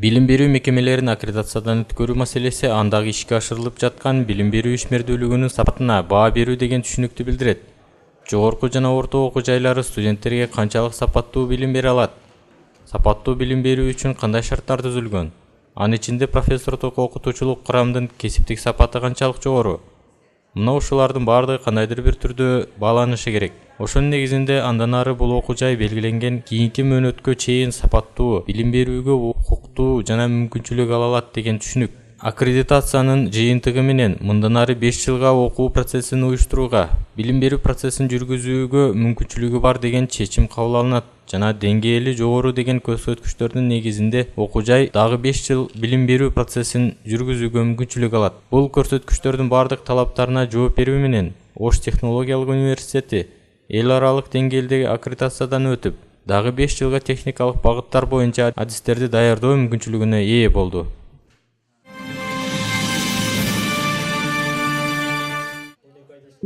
Билим берүү мекемелерин аккредитациядан өткөрүү маселеси андагы ишке ашырылып жаткан билим берүү ишмердүүлүгүнүн сапатына баа берүү деген түшүнүктү билдирет. Жогорку жана орто окуу жайлары студенттерге канчалык сапаттуу билим бере алат? Сапаттуу билим берүү үчүн кандай шарттар түзүлгөн? Анын ичинде профессордук окутуучулук курамдын кесиптик сапаты канчалык жогору? Мына ушулардын баардыгы кандайдыр бир түрдө бааланышы керек. Ошонун негизинде андан ары бул окуу жай белгиленген кийинки мөөнөткө чейин сапаттуу билим берүүгө укуктуу жана мүмкүнчүлүк ала алат деген түшүнүк. Аккредитациянын жыйынтыгы менен мындан ары 5 жылга окуу процессин уюштурууга, билим берүү процессин жүргүзүүгө мүмкүнчүлүгү бар деген чечим кабыл алынат жана деңгээли жогору деген көрсөткүчтөрдүн негизинде окуу жай дагы 5 жыл билим берүү процессин жүргүзүүгө мүмкүнчүлүк алат. Бул көрсөткүчтөрдүн бардык талаптарына жооп берүү менен Ош технологиялык университети эл аралык деңгээлдеги аккредитациядан өтүп, дагы 5 жылга техникалык багыттар боюнча адистерди даярдоо мүмкүнчүлүгүнө ээ болду.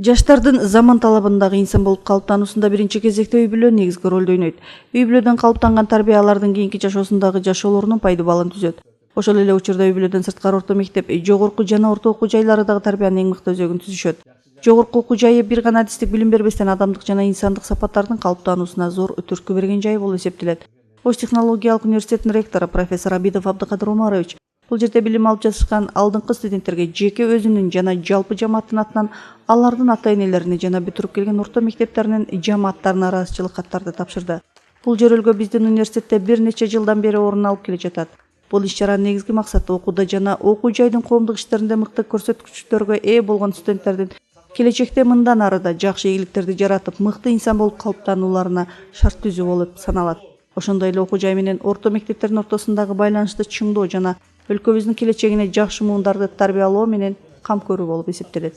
Жаштардын заман талабындагы инсан болуп калыптануусунда биринчи кезекте үй-бүлө негизги ролду ойнойт. Үй-бүлөдөн калыптанган тарбия алардын кийинки жашоосундагы жашоолорунун пайда балын түзөт. Ошол эле учурда үй-бүлөдөн сырткары орто мектеп, жогорку жана орто окуу жайлары дагы тарбиянын эң мыкты өзөгүн түзүшөт. Жогорку окуу жайы бир гана адистик билим бербестен адамдык жана инсандык сапаттардын калыптануусуна зор түрткү берген жай болуп эсептелет. Ош технологиялык университетинин ректору профессор Абидов Абдыкадыр Омарович бул жерде билим алып жатышкан алдыңкы студенттерге жеке өзүнүн жана жалпы жамааттын атынан алардын ата-энелерине жана бүтүрүп келген орто мектептеринин жамааттарына ыраазычылык каттарды тапшырды. Бул жөрөлгө биздин университетте бир нече жылдан бери орун алып келе жатат. Бул иш-чаранын негизги максаты окууда жана окуу жайдын коомдук иштеринде мыкты көрсөткүчтөргө ээ болгон студенттердин келечекте мындан ары да жакшы ийгиликтерди жаратып, мыкты инсан болуп калыптанууларына шарт түзүү болуп саналат. Ошондой эле окуу жай менен орто мектептердин ортосундагы байланышты чыңдоо жана өлкөбүздүн келечегине жакшы муундарды тарбиялоо менен кам көрүү болуп эсептелет.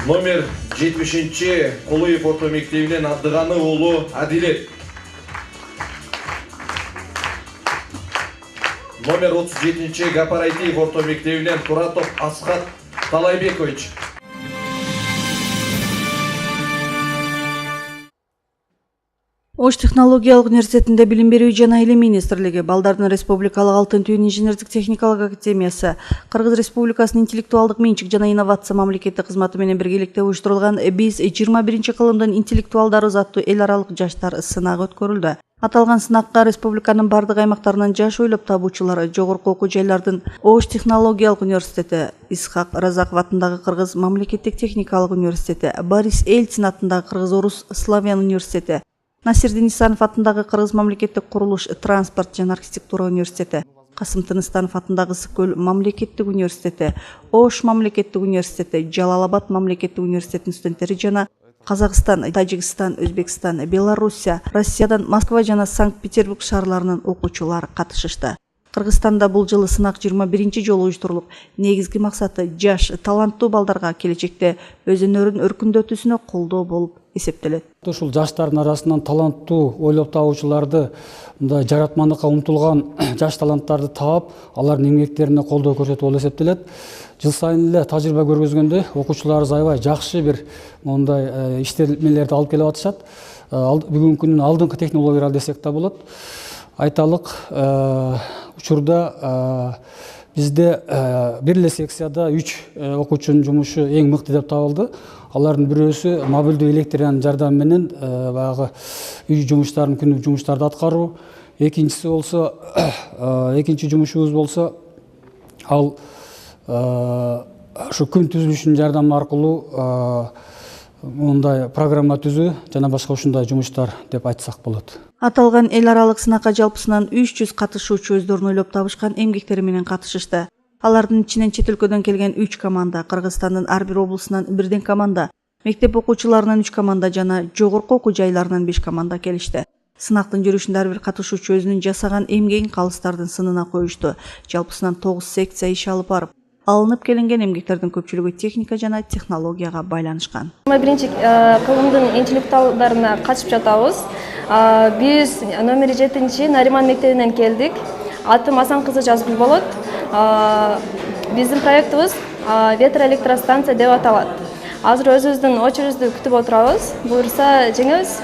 Номер 70-чи Кулуев орто мектебинен Абдыганы уулу Адилет. Номер 37-чи Гапарайтиев орто мектебинен Туратов Асхат Талайбекович. Ош технологиялык университетинде билим берүү жана илим министрлиги, Балдардын республикалык алтын түйүн инженердик техникалык академиясы, Кыргыз Республикасынын интеллектуалдык менчик жана инновация мамлекеттик кызматы менен биргеликте уюштурулган биз 21 кылымдын интеллектуалдары аттуу эл аралык жаштар сынагы өткөрүлдү. Аталган сынакка республиканын бардык аймактарынан жаш ойлоп табуучулар, жогорку окуу жайлардын Ош технологиялык университети, Исхак Разаков атындагы Кыргыз мамлекеттик техникалык университети, Борис Ельцин атындагы Кыргыз-Орус славян университети, Насирдин Исанов атындагы Кыргыз мамлекеттик курулуш, транспорт жана архитектура университети, Касым Тыныстанов атындагы Ысык-Көл мамлекеттик университети, Ош мамлекеттик университети, Жалал-Абад мамлекеттик университетинин студенттери жана Казакстан, Тажикстан, Өзбекстан, Белоруссия, Россиядан Москва жана Санкт-Петербург шаарларынын окуучулары катышышты. Кыргызстанда бул жылы сынак 21 жолу уюштурулуп, негизги максаты жаш, таланттуу балдарга келечекте өз өнөрүн өркүндөтүүсүнө колдоо болуп эсептелет. Ушул жаштардын арасынан таланттуу ойлоп табуучуларды, мындай жаратмандыкка умтулган жаш таланттарды таап, алардын эмгектерине колдоо көрсөтүү болуп эсептелет. Жыл сайын эле тажрыйба көргөзгөндө окуучуларыбыз аябай жакшы бир мондай иштемелерди алып келип атышат. Бүгүнкү күнүн алдыңкы технологиялар десек да болот. Айталык, учурда бизде бир эле секцияда 3 окуучунун жумушу эң мыкты деп табылды. Алардын бирөөсү мобилдүү электрянын жардамы менен баягы үй жумуштарын, күндүк жумуштарды аткаруу. Экинчиси болсо, экинчи жумушубуз болсо, ал ушу күн түзүлүшүнүн жардамы аркылуу мындай программа түзүү жана башка ушундай жумуштар деп айтсак болот. Аталган эл аралык сынакка жалпысынан 300 катышуучу өздөрүн ойлоп табышкан эмгектери менен катышышты. Алардын ичинен чет өлкөдөн келген 3 команда, Кыргызстандын ар бир облусунан бирден команда, мектеп окуучуларынан 3 команда жана жогорку окуу жайларынан 5 команда келишти. Сынактын жүрүшүндө ар бир катышуучу өзүнүн жасаган эмгегин калыстардын сынына коюшту. Жалпысынан 9 секция иш алып барып, алынып келинген эмгектердин көпчүлүгү техника жана технологияга байланышкан. 21 кылымдын интеллектуалдарына катышып жатабыз. Биз номер 7 Нариман мектебинен келдик. Атым Асан кызы Жазгүл болот. Биздин проектибиз ветроэлектростанция деп аталат. Азыр өзүбүздүн очередибизди күтүп отурабыз. Буюрса жеңебиз.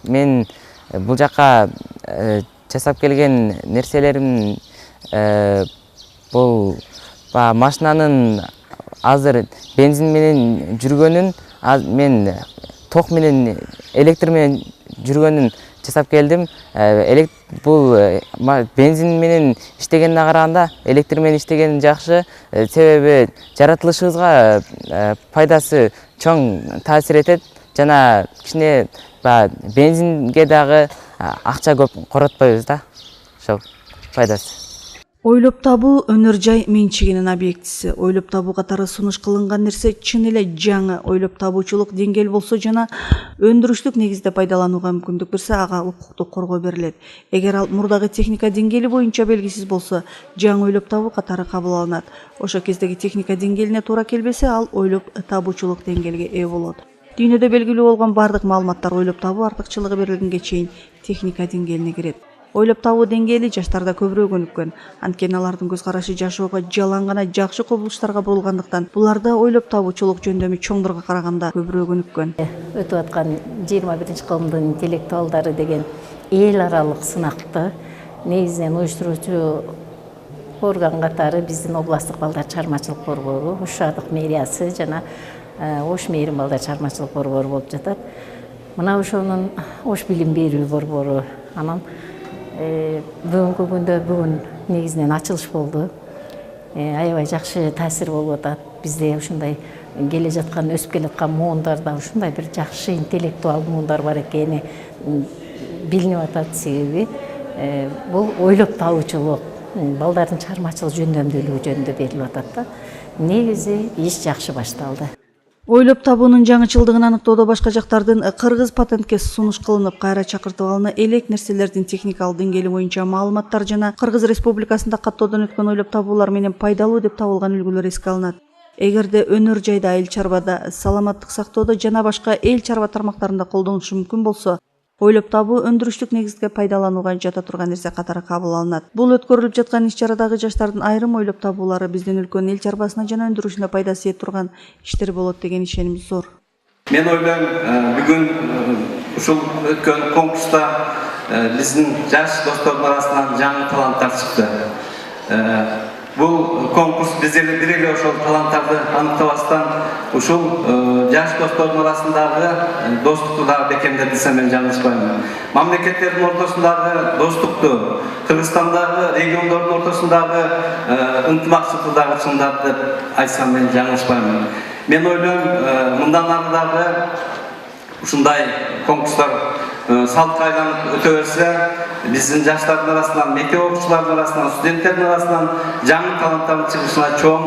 Мен бул жака жасап келген нерселерим бул машинанын азыр бензин менен жүргөнүн мен ток менен электр менен жүргөнүн жасап келдим. Бул бензин менен иштегенине караганда электр менен иштеген жакшы, себеби жаратылышыбызга пайдасы чоң таасир этет жана кичине бензинге дагы акча көп коротпойбуз да, ошол пайдасы. Ойлоп табуу өнөр жай менчигинин объектиси. Ойлоп табуу катары сунуш кылынган нерсе чын эле жаңы ойлоп табуучулук деңгээл болсо жана өндүрүштүк негизде пайдаланууга мүмкүндүк берсе, ага укуктук коргоо берилет. Эгер ал мурдагы техника деңгээли боюнча белгисиз болсо, жаңы ойлоп табуу катары кабыл алынат. Ошо кездеги техника деңгээлине туура келбесе, ал ойлоп табуучулук деңгээлге ээ болот. Дүйнөдө белгилүү болгон бардык маалыматтар ойлоп табуу артыкчылыгы берилгенге чейин техника деңгээлине кирет. Ойлоп табуу деңгээли жаштарда көбүрөөк өнүккөн. Анткени алардын көз карашы жашоого жалаң гана жакшы кубулуштарга бурулгандыктан, буларда ойлоп табуучулук жөндөмү чоңдорго караганда көбүрөөк өнүккөн. Өтүп аткан 21 кылымдын интеллектуалдары деген эл аралык сынакты негизинен уюштуруучу орган катары биздин областтык балдар чыгармачылык борбору, Ош шаардык мэриясы жана Ош мээрим балдар чыгармачылык борбору болуп жатат. Мына ошонун Ош билим берүү борбору анан бүгүнкү күндө бүгүн негизинен ачылыш болду. Аябай жакшы таасир болуп атат. Бизде ушундай келе жаткан, өсүп келе жаткан муундарда ушундай бир жакшы интеллектуал муундар бар экени билинип атат. Себеби бул ойлоп табуучулук, балдардын чыгармачылык жөндөмдүүлүгү жөнүндө берилип атат да. Негизи иш жакшы башталды. Ойлоп табуунун жаңычылдыгын аныктоодо башка жактардын кыргыз патентке сунуш кылынып, кайра чакыртып алына элек нерселердин техникалык деңгээли боюнча маалыматтар жана Кыргыз Республикасында каттоодон өткөн ойлоп табуулар менен пайдалуу деп табылган үлгүлөр эске алынат. Эгерде өнөр жайда, эл чарбада, саламаттык сактоодо жана башка эл чарба тармактарында колдонушу мүмкүн болсо, ойлоп табуу өндүрүштүк негизге пайдаланууга жата турган нерсе катары кабыл алынат. Бул өткөрүлүп жаткан иш-чарадагы жаштардын айрым ойлоп табуулары биздин өлкөнүн эл чарбасына жана өндүрүшүнө пайдасы тие турган иштер болот деген ишенимиз зор. Мен ойлойм, бүгүн ушул өткөн конкурста биздин жаш достордун арасынан жаңы таланттар чыкты. Бул конкурс биздерге бир эле ошол таланттарды аныктабастан ушул жаш достордун арасындагы достукту дагы бекемдеп десем мен жаңылышпайм. Мамлекеттердин ортосундагы достукту, Кыргызстандагы региондордун ортосундагы ынтымакчылыкты дагы чыңдап деп айтсам мен жаңылышпайм. Мен ойлойм, мындан ары дагы ушундай конкурстар салтка айланып өтө берсе, биздин жаштардын арасынан, мектеп окуучулардын арасынан, студенттердин арасынан жаңы таланттардын чыгышына чоң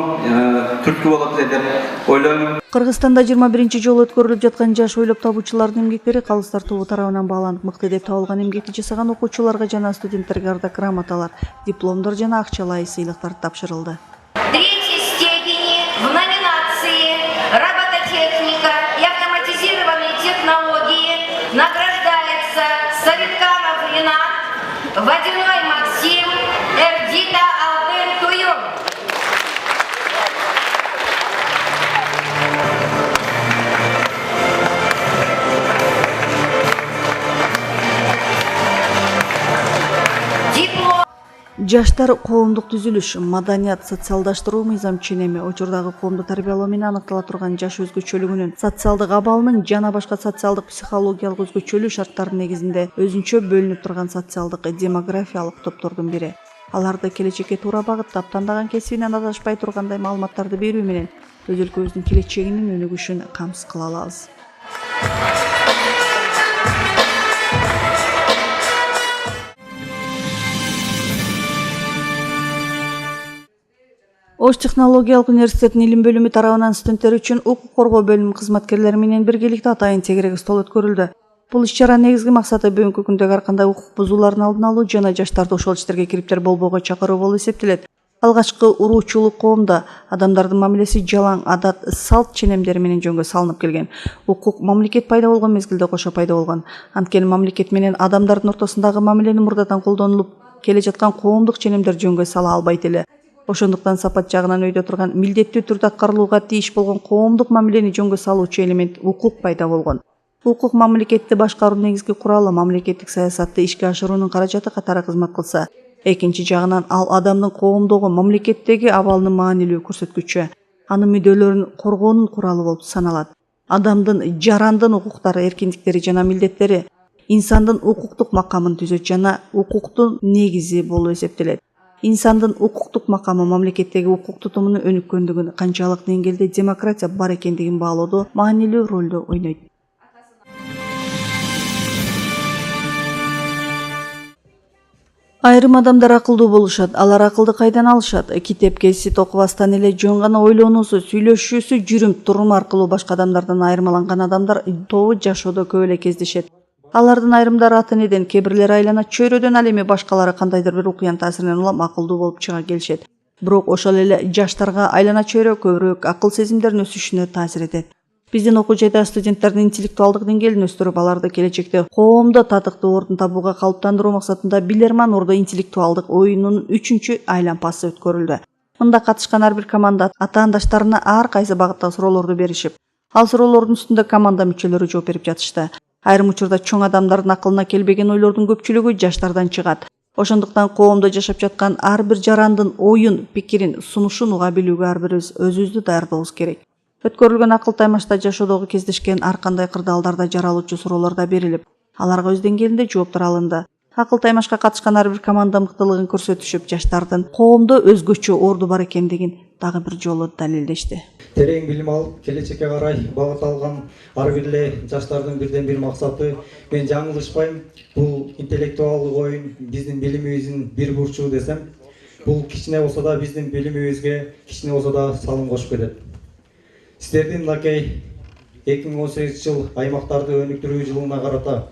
түрткү болот эле деп ойлойм. Кыргызстанда 21 жолу өткөрүлүп жаткан жаш ойлоп табуучулардын эмгектери калыстар тобу тарабынан бааланып, мыкты деп табылган эмгекти жасаган окуучуларга жана студенттерге ардак грамоталар, дипломдор жана акчалай сыйлыктар тапшырылды. Третьей степени в номинации «Робототехника и автоматизированные технологии» награждается Савитканов Ринат, Водяной Максим, Эрдита Алтын Туюм. Жаштар коомдук түзүлүш, маданият, социалдаштыруу мыйзам ченеми, учурдагы коомду тарбиялоо менен аныктала турган жаш өзгөчөлүгүнүн, социалдык абалынын жана башка социалдык психологиялык өзгөчөлүү шарттарынын негизинде өзүнчө бөлүнүп турган социалдык демографиялык топтордун бири. Аларды келечекке туура багыттап, тандаган кесибинен адашпай тургандай маалыматтарды берүү менен өз өлкөбүздүн келечегинин өнүгүшүн камсыз кыла алабыз. Ош технологиялык университетинин илим бөлүмү тарабынан студенттер үчүн укук коргоо бөлүмү кызматкерлери менен биргеликте атайын тегерек стол өткөрүлдү. Бул иш-чаранын негизги максаты бүгүнкү күндөгү ар кандай укук бузуулардын алдын алуу жана жаштарды ошол иштерге кириптер болбоого чакыруу болуп эсептелет. Алгачкы уруучулук коомдо адамдардын мамилеси жалаң адат, салт ченемдери менен жөнгө салынып келген. Укук мамлекет пайда болгон мезгилде кошо пайда болгон. Анткени мамлекет менен адамдардын ортосундагы мамилени мурдадан колдонулуп келе жаткан коомдук ченемдер жөнгө сала албайт эле. Ошондуктан сапат жагынан өйдө турган, милдеттүү түрдө аткарылууга тийиш болгон коомдук мамилени жөнгө салуучу элемент укук пайда болгон. Укук мамлекетти башкаруунун негизги куралы, мамлекеттик саясатты ишке ашыруунун каражаты катары кызмат кылса, Экинчи жагынан ал адамдын коомдогу, мамлекеттеги абалынын маанилүү көрсөткүчү, анын мүдөлөрүн коргоонун куралы болуп саналат. Адамдын жарандын укуктары, эркиндиктери жана милдеттери инсандын укуктук макамын түзөт жана укуктун негизи болуп эсептелет. Инсандын укуктук макамы мамлекеттеги укук тутумунун өнүккөндүгүн, канчалык деңгээлде демократия бар экендигин баалоодо маанилүү ролду ойнойт. Айрым адамдар акылдуу болушат, алар акылды кайдан алышат? Китеп кесит окубастан эле жөн гана ойлонуусу, сүйлөшүүсү, жүрүм-турум аркылуу башка адамдардан айырмаланган адамдар тобу жашоодо көп эле кездешет. Алардын айрымдары аты неден, кээ-бирлери айлана чөйрөдөн, ал эми башкалары кандайдыр бир окуянын таасиринен улам акылдуу болуп чыга келишет. Бирок ошол эле жаштарга айлана чөйрө көбүрөөк акыл сезимдерин өсүшүнө таасир этет. Биздин окуу жайда студенттердин интеллектуалдык деңгээлин өстүрүп, аларды келечекте коомдо татыктуу ордун табууга калыптандыруу максатында Билерман Ордо интеллектуалдык оюнунун 3-чү айлампасы өткөрүлдү. Мында катышкан ар бир команда атаандаштарына ар кайсы багыттагы суроолорду беришип, ал суроолордун үстүндө команда мүчөлөрү жооп берип жатышты. Айрым учурда чоң адамдардын акылына келбеген ойлордун көпчүлүгү жаштардан чыгат. Ошондуктан коомдо жашап жаткан ар бир жарандын оюн, пикирин, сунушун уга билүүгө ар бирибиз өзүбүздү даярдообуз керек. Өткөрүлгөн акыл таймашта жашоодогу кездешкен ар кандай кырдаалдарда жаралуучу суроолор да берилип, аларга өз деңгээлинде жооптор алынды. Акыл таймашка катышкан ар бир команда мыктылыгын көрсөтүшүп, жаштардын коомдо өзгөчө орду бар экендигин дагы бир жолу далилдешти. Терең билим алып, келечекке карай багыт алган ар бир эле жаштардын бирден бир максаты, мен жаңылышпайм, бул интеллектуалдык оюн биздин билимибиздин бир бурчу десем, бул кичине болсо да биздин билимибизге кичине болсо да салым кошуп кетет. Сиздердин мынакей 2018 жыл аймактарды өнүктүрүү жылына карата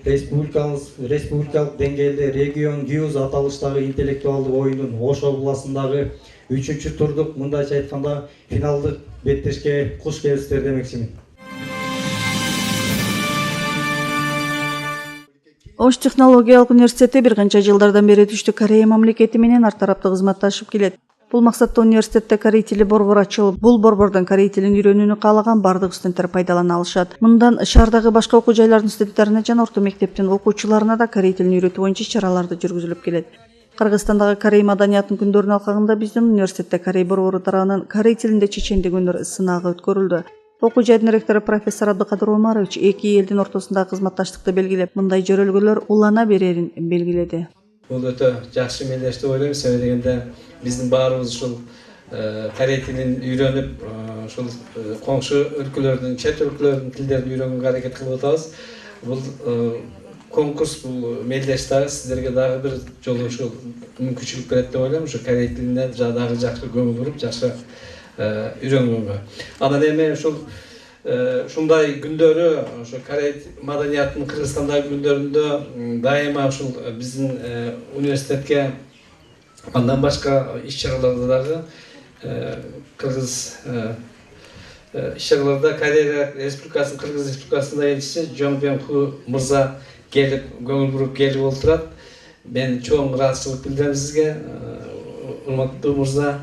республикалык деңгээлде регион ГЮЗ аталыштагы интеллектуалдык оюндун Ош областындагы 3-чү турдук, мындайча айтканда, финалдык беттешке куш келипсиздер демекчимин. Ош технологиялык университети бир канча жылдардан бери Түштүк Корея мамлекети менен ар тараптуу кызматташып келет. Бул максатта университетте корей тили борбор ачылып, бул борбордон корей тилин үйрөнүүнү каалаган бардык студенттер пайдалана алышат. Мындан шаардагы башка окуу жайлардын студенттерине жана орто мектептин окуучуларына да корей тилин үйрөтүү боюнча иш-чараларды жүргүзүлүп келет. Кыргызстандагы корей маданиятынын күндөрүнүн алкагында биздин университетте корей борбору тарабынан корей тилинде чечендик өнөр сынагы өткөрүлдү. Окуу жайдын ректору профессор Абдыкадыр Омарович эки элдин ортосундагы кызматташтыкты белгилеп, мындай жөрөлгөлөр улана берерин белгиледи. Бул өтө жакшы мелдеш деп ойлойм. Себеби дегенде биздин баарыбыз ушул корей тилин үйрөнүп, ушул коңшу өлкөлөрдүн, чет өлкөлөрдүн тилдерин үйрөнгөнгө аракет кылып атабыз. Бул конкурс, бул мелдеш дагы сиздерге дагы бир жолу ушул мүмкүнчүлүк берет деп ойлойм. Ушу корей тилине дагы жакшы көңүл буруп, жакшы үйрөнгөнгө. Анан эми ушул ушундай күндөрү, ошо корей маданиятынын Кыргызстандагы күндөрүндө дайыма ушул биздин университетке андан башка иш-чараларда дагы кыргыз иш-чараларда Корея Республикасынын Кыргыз Республикасынын элчиси Жон Бенху мырза келип, көңүл буруп келип олтурат. Мен чоң ыраазычылык билдирем сизге, урматтуу мырза.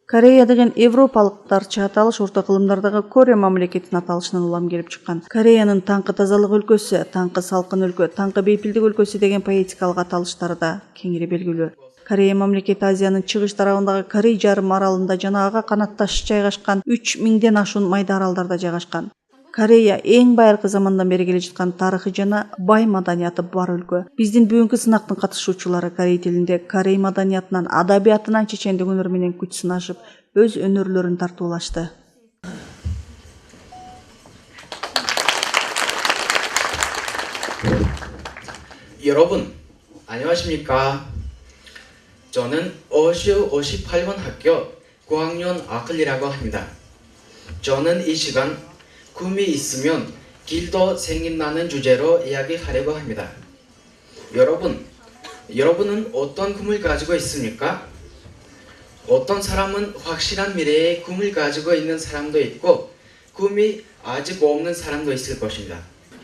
Корея деген европалыктарча аталыш орто кылымдардагы Корея мамлекетинин аталышынан улам келип чыккан. Кореянын таңкы тазалык өлкөсү, таңкы салкын өлкө, таңкы бейпилдик өлкөсү деген поэтикалык аталыштары да кеңири белгилүү. Корея мамлекети Азиянын чыгыш тарабындагы Корей жарым аралында жана ага канатташ жайгашкан 3000ден ашуун майда аралдарда жайгашкан. Корея эң байыркы замандан бери келе жаткан тарыхы жана бай маданияты бар өлкө. Биздин бүгүнкү сынактын катышуучулары корей тилинде корей маданиятынан, адабиятынан чечендик өнөр менен күч сынашып, өз өнөрлөрүн тартуулашты. 여러분, 안녕하십니까? 저는 어슈 58번 학교 9학년 아클리라고 합니다. 저는 이 시간 꿈이 있으면 길도 생긴다는 주제로 이야기하려고 합니다. 여러분은 어떤 꿈을 가지고 있습니까? 어떤 사람은 확실한 미래의 꿈을 가지고 있는 사람도 있고 꿈이 아직 없는 사람도 있을 것입니다.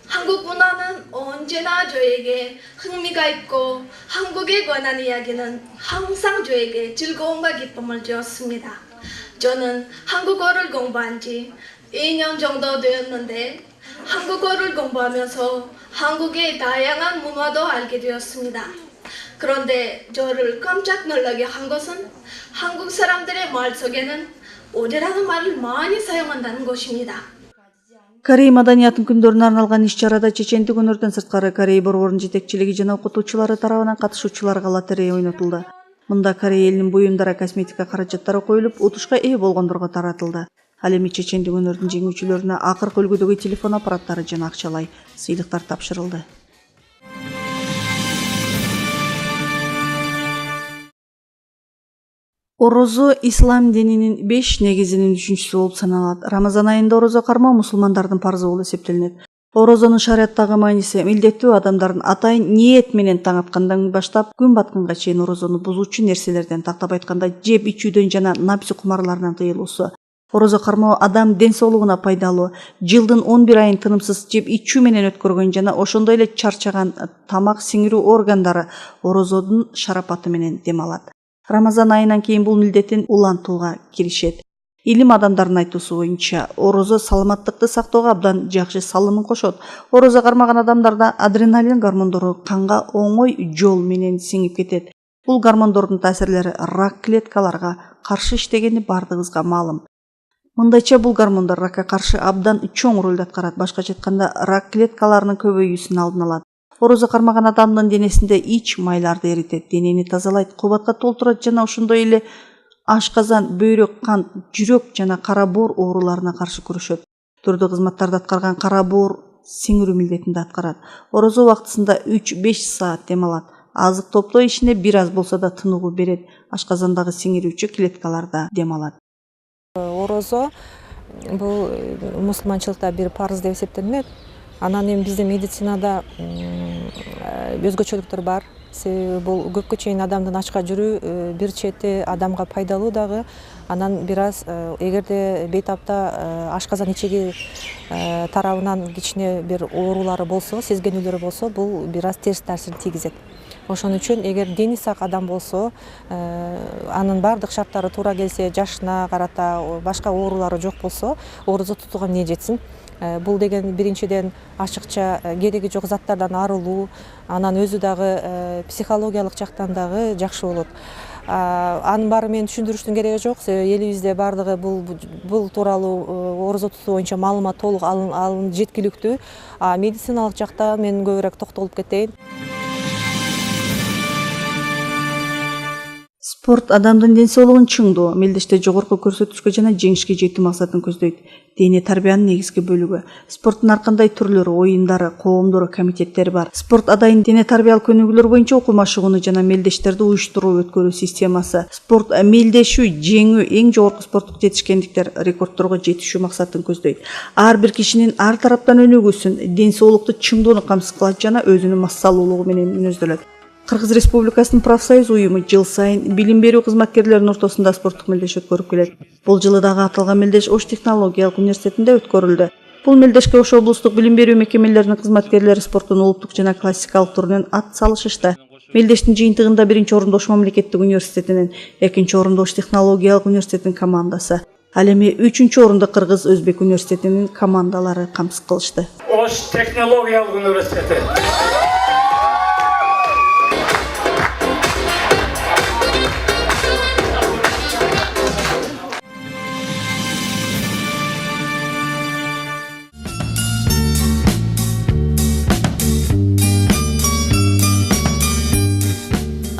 한국 문화는 언제나 저에게 흥미가 있고 한국에 관한 이야기는 항상 저에게 즐거움과 기쁨을 주었습니다. 저는 한국어를 공부한 지 2년 정도 되었는데 한국어를 공부하면서 한국의 다양한 문화도 알게 되었습니다. 그런데 저를 깜짝 놀라게 한 것은 한국 사람들의 말 속에는 어제라는 말을 많이 사용한다는 것입니다. Корей маданиятын күндөрүнө арналган иш-чарада чечендик өнөрдөн сырткары Корей борборунун жетекчилиги жана окутуучулары тарабынан катышуучуларга лотерея ойнотулду. Мында Корей элинин буюмдары, косметика каражаттары коюлуп, утушка ээ болгондорго таратылды. Ал эми чечендик өнөрдүн жеңүүчүлөрүнө акыркы үлгүдөгү телефон аппараттары жана акчалай сыйлыктар тапшырылды. Орозо ислам дининин 5 негизинин 3-сүсү болуп саналат. Рамазан айында орозо кармоо мусулмандардын парзы болуп эсептелинет. Орозонун шариаттагы мааниси милдеттүү адамдардын атайын ниет менен таң аткандан баштап күн батканга чейин орозону бузуучу нерселерден, тактап айтканда жеп ичүүдөн жана напси кумарларынан тыйылуусу. Орозо кармоо адам ден соолугуна пайдалуу, жылдын 11 айын тынымсыз жеп ичүү менен өткөргөн жана ошондой эле чарчаган тамак сиңирүү органдары орозодун шарапаты менен дем алат. Рамазан айынан кийин бул милдеттин улантууга киришет. Илим адамдардын айтуусу боюнча, орозо саламаттыкты сактоого абдан жакшы салымын кошот. Орозо кармаган адамдарда адреналин гормондору канга оңой жол менен сиңип кетет. Бул гормондордун таасирлери рак клеткаларга каршы иштегени бардыгыбызга маалым. Мындайча бул гормондор ракка каршы абдан чоң ролду аткарат. Башкача айтканда, рак клеткаларынын көбөйүүсүн алдын алат. Орозо кармаган адамдын денесинде ич майларды эритет, денени тазалайт, кубатка толтурат жана ошондой эле ашказан, бөйрөк, кант, жүрөк жана кара боор ооруларына каршы күрөшөт. Түрдүү кызматтарды аткарган кара боор сиңирүү милдетин да аткарат. Орозо убактысында 3-5 саат дем алат. Азык топтоо ишине бир аз болсо да тыныгуу берет. Ашказандагы сиңирүүчү клеткаларда дем алат. Орозо бул мусулманчылыкта бир парыз деп эсептелинет. Анан эми биздин медицинада өзгөчөлүктөр бар. Бул көпкө чейин адамдын ачка жүрүү бир чети адамга пайдалуу дагы. Анан бир аз эгерде бейтапта ашказан ичеги тарабынан кичине бир оорулары болсо, сезгенүүлөрү болсо, бул бир аз терс таасирин тийгизет. Ошон үчүн эгер дени сак адам болсо, анын бардык шарттары туура келсе, жашына карата башка оорулары жок болсо, орозо тутууга эмне жетсин? Бул деген биринчиден ачыкча кереги жок заттардан арылуу, анан өзү дагы психологиялык жактан дагы жакшы болот. Анын баары менен түшүндүрүштүн кереги жок. Элибизде бардыгы бул тууралуу орозо тутуу боюнча маалымат толук алын жеткиликтүү. Медициналык жакта мен көбүрөөк токтолуп кетейин. Спорт адамдын ден соолугун чыңдоо, мелдеште жогорку көрсөткүчкө жана жеңишке жетүү максатын көздөйт. Дене тарбиянын негизги бөлүгү. Спорттун ар кандай түрлөрү, оюндары, коомдору, комитеттери бар. Спорт адайын дене тарбиялык өнүгүүлөр боюнча окуу машыгууну жана мелдештерди уюштуруу өткөрүү системасы. Спорт мелдешүү, жеңүү, эң жогорку спорттук жетишкендиктер, рекордторго жетишүү максатын көздөйт. Ар бир кишинин ар тараптан өнүгүүсүн, ден соолукту чыңдоону камсыз кылат жана өзүнүн массалуулугу менен мүнөздөлөт. Кыргыз Республикасынын профсоюз уюму жыл сайын билим берүү кызматкерлеринин ортосунда спорттук мелдеш өткөрүп келет. Бул жылы дагы аталган мелдеш Ош технологиялык университетинде өткөрүлдү. Бул мелдешке Ош облустук билим берүү мекемелеринин кызматкерлери спорттун улуттук жана классикалык түрүнөн ат салышышты. Мелдештин жыйынтыгында биринчи орунду Ош мамлекеттик университетинин, экинчи орунду Ош технологиялык университетинин командасы. Ал эми үчүнчү орунду Кыргыз Өзбек университетинин командалары камсыз кылышты. Ош технологиялык университети.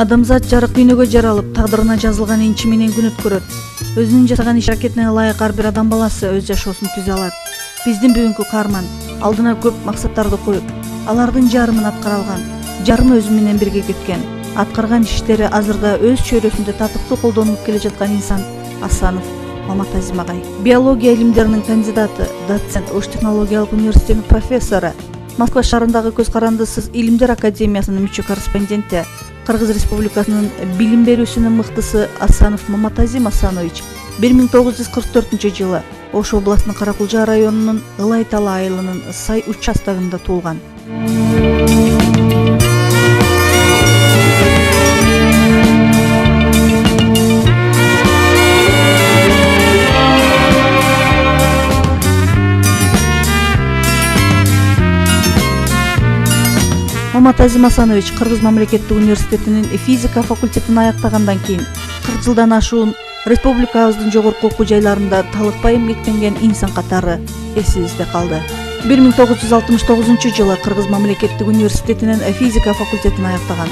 Адамзат жарык дүйнөгө жаралып, тагдырына жазылган энчи менен күн өткөрөт. Өзүнүн жасаган иш аракетине ылайык ар бир адам баласы өз жашоосун түзө алат. Биздин бүгүнкү каарман алдына көп максаттарды коюп, алардын жарымын аткара алган, жарымы өзү менен бирге кеткен. Аткарган иштери азырда өз чөйрөсүндө татыктуу колдонулуп келе жаткан инсан Асанов Маматазим агай. Биология илимдеринин кандидаты, доцент, Ош технологиялык университетинин профессору, Москва шаарындагы Көз карандысыз илимдер академиясынын мүчө корреспонденти, Кыргыз Республикасынын билим берүүсүнүн мыктысы Асанов Маматазим Асанович 1944 жылы Ош областынын Каракулжа районунун Ылайтала айылынын Сай участогунда туулган. Маматазим Асанович Кыргыз мамлекеттик университетинин физика факультетин аяктагандан кийин 40 жылдан ашуун республикабыздын жогорку окуу жайларында талыкпай эмгектенген инсан катары эсибизде калды. 1969 жылы Кыргыз мамлекеттик университетинин физика факультетин аяктаган.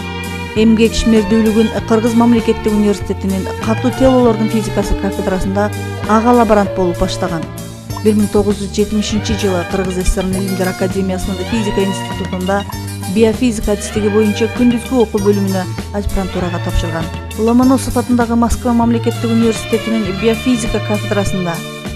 Эмгек ишмердүүлүгүн Кыргыз мамлекеттик университетинин катуу телолордун физикасы кафедрасында ага лаборант болуп баштаган. 1970 жылы Кыргыз ССРнын Илимдер академиясынын физика институтунда биофизика адистиги боюнча күндүзгү окуу бөлүмүнө аспирантурага тапшырган. Ломоносов атындагы Москва мамлекеттик университетинин биофизика кафедрасында,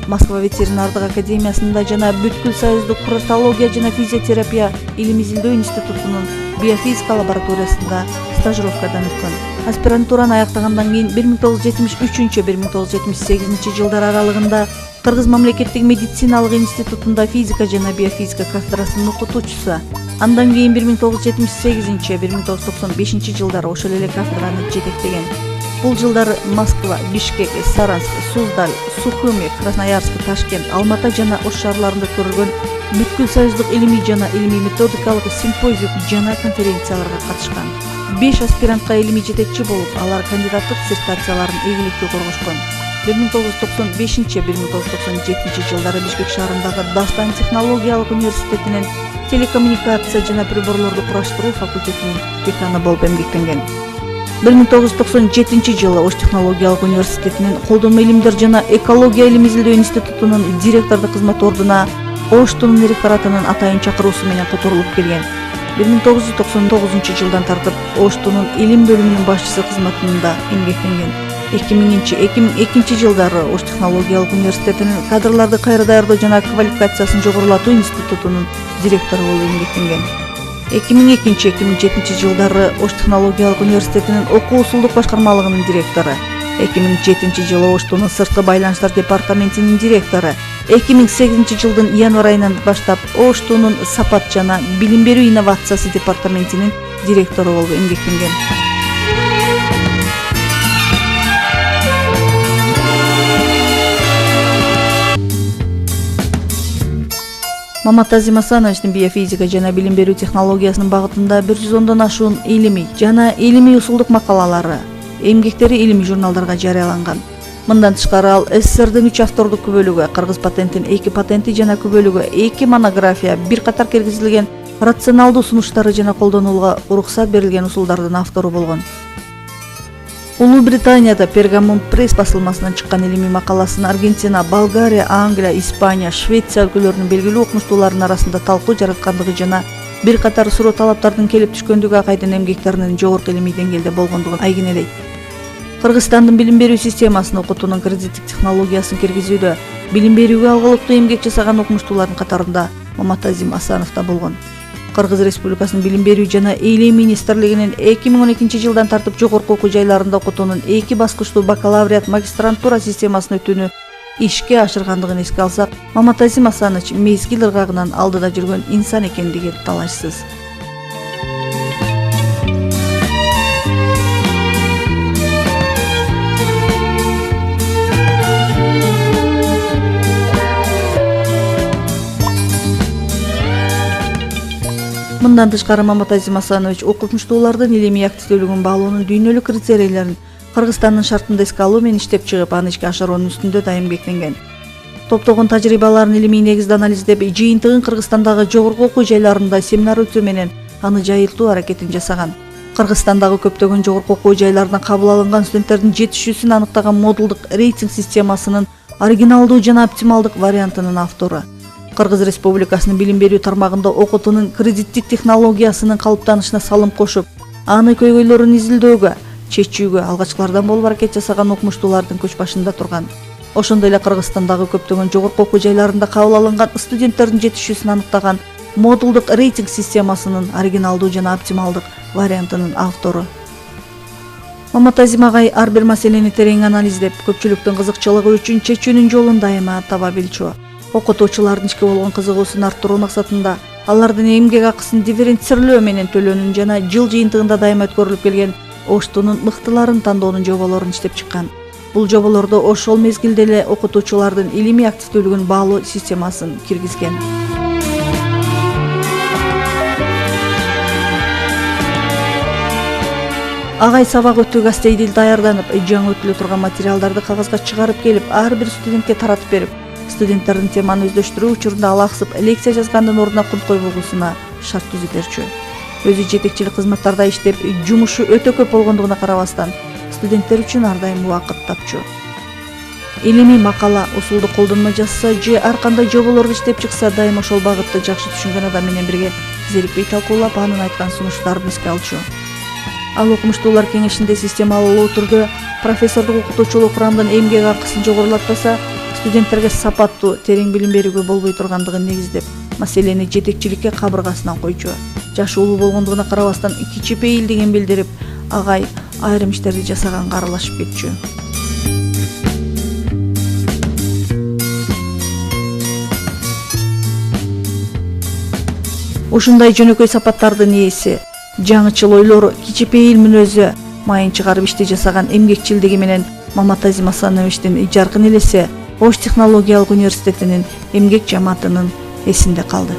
Москва ветеринардык академиясында жана бүткүл союздук курортология жана физиотерапия илим изилдөө институтунун биофизика лабораториясында стажировкадан өткөн. Аспирантураны аяктагандан кийин 1973-1978 жылдар аралыгында Кыргыз мамлекеттик медициналык институтунда физика жана биофизика кафедрасынын окутуучусу. Андан кийин 1978-1995 жылдары ошол эле кафедраны жетектеген. Бул жылдары Москва, Бишкек, Саранск, Суздаль, Сухуми, Красноярск, Ташкент, Алматы жана Ош шаарларында өткөрүлгөн бүткүл союздук илимий жана илимий методикалык симпозиум жана конференцияларга катышкан. 5 аспирантка илимий жетекчи болуп, алар кандидаттык диссертацияларын ийгиликтүү коргошкон. 1995-1997 жылдары Бишкек шаарындагы Дастан технологиялык университетинин телекоммуникация жана приборлорду кураштыруу факультетинин деканы болуп эмгектенген. 1997 жылы Ош технологиялык университетинин колдонмо илимдер жана экология илим изилдөө институтунун директордук кызмат ордуна Оштун ректоратынын атайын чакыруусу менен которулуп келген. 1999 жылдан тартып Оштунун илим бөлүмүнүн башчысы кызматында эмгектенген. 2000-2002 жылдары Ош технологиялык университетинин кадрларды кайра даярдоо жана квалификациясын жогорулатуу институтунун директору болуп эмгектенген. 2002-2007 жылдары Ош технологиялык университетинин окуу усулдук башкармалыгынын директору. 2007 жылы Оштунун сырткы байланыштар департаментинин директору. 2008 жылдын январь айынан баштап Оштунун сапат жана билим берүү инновациясы департаментинин директору болуп эмгектенген. Маматазим Асановичтин биофизика жана билим берүү технологиясынын багытында 110дон ашуун илимий жана илимий усулдук макалалары, эмгектери илимий журналдарга жарыяланган. Мындан тышкары ал СССРдын 3 автордук күбөлүгү, Кыргыз патенттин 2 патенти жана күбөлүгү, 2 монография, бир катар киргизилген рационалдуу сунуштары жана колдонууга уруксат берилген усулдардын автору болгон. Улуу Британияда Пергамон пресс басылмасынан чыккан илимий макаласын Аргентина, Болгария, Англия, Испания, Швеция өлкөлөрүнүн белгилүү окумуштууларынын арасында талкуу жараткандыгы жана бир катар суроо талаптардын келип түшкөндүгү акайдын эмгектеринин жогорку илимий деңгээлде болгондугун айгинелейт. Кыргызстандын билим берүү системасына окутуунун кредиттик технологиясын киргизүүдө билим берүүгө алгылыктуу эмгек жасаган окумуштуулардын катарында Маматазим Асанов да болгон. Кыргыз Республикасынын билим берүү жана илим министрлигинин 2012 жылдан тартып жогорку окуу жайларында окутуунун 2 баскычтуу бакалавриат магистрантура системасын өтүүнү ишке ашыргандыгын эске алсак, Маматазим Асанович мезгил ыргагынан алдыда жүргөн инсан экендиги талашсыз. Мындан тышкары Маматазим Асанович окумуштуулардын илимий активдүүлүгүн баалоонун дүйнөлүк критерийлерин Кыргызстандын шартында эске алуу менен иштеп чыгып, аны ишке ашыруунун үстүндө дайым эмгектенген. Топтогон тажрыйбаларын илимий негизде анализдеп, жыйынтыгын Кыргызстандагы жогорку окуу жайларында семинар өтүү менен аны жайылтуу аракетин жасаган. Кыргызстандагы көптөгөн жогорку окуу жайларына кабыл алынган студенттердин жетишүүсүн аныктаган модулдук рейтинг системасынын оригиналдуу жана оптималдык вариантынын автору. Кыргыз Республикасынын билим берүү тармагында окутуунун кредиттик технологиясынын калыптанышына салым кошуп, аны көйгөйлөрүн изилдөөгө, чечүүгө алгачкылардан болуп аракет жасаган окумуштуулардын көч башында турган. Ошондой эле Кыргызстандагы көптөгөн жогорку окуу жайларында кабыл алынган студенттердин жетишүүсүн аныктаган модулдук рейтинг системасынын оригиналдуу жана оптималдык вариантынын автору. Маматазим агай ар бир маселени терең анализдеп, көпчүлүктүн кызыкчылыгы үчүн чечүүнүн жолун дайыма таба билчү. Окутуучулардын ишке болгон кызыгуусун арттыруу максатында алардын эмгек акысын дифференцирлөө менен төлөөнүн жана жыл жыйынтыгында дайыма өткөрүлүп келген Оштунун мыктыларын тандоонун жоболорун иштеп чыккан. Бул жоболордо ошол мезгилде эле окутуучулардын илимий активдүүлүгүн баалоо системасын киргизген. Агай сабак өтүү гастейдил даярданып, жаңы өтүлө турган материалдарды кагазга чыгарып келип, ар бир студентке таратып берип, студенттердин теманы өздөштүрүү учурунда алаксып, лекция жазгандын ордуна кунт койбогусуна шарт түзүп берчү. Өзү жетекчилик кызматтарда иштеп, жумушу өтө көп болгондугуна карабастан, студенттер үчүн ар дайым убакыт тапчу. Илимий макала, усулду колдонмо жазса же ар кандай жоболорду иштеп чыкса, дайым ошол багытты жакшы түшүнгөн адам менен бирге зерикпей талкуулап, анын айткан сунуштарын эске алчу. Ал окумуштуулар кеңешинде системалуу түрдө профессордук окутуучулук курамдын эмгек акысын жогорулатпаса, студенттерге сапаттуу, терең билим берүүгө болбой тургандыгын негиздеп, маселени жетекчиликке кабыргасынан койчу. Жашы улуу болгондугуна карабастан кичипейилдигин билдирип, агай айрым иштерди жасаганга аралашып кетчү. Ушундай жөнөкөй сапаттардын ээси, жаңычыл ойлору, кичипейил мүнөзү, майын чыгарып ишти жасаган эмгекчилдиги менен Мамат Азим Асановичтин жаркын элеси Ош технологиялык университетинин эмгек жамаатынын эсинде калды.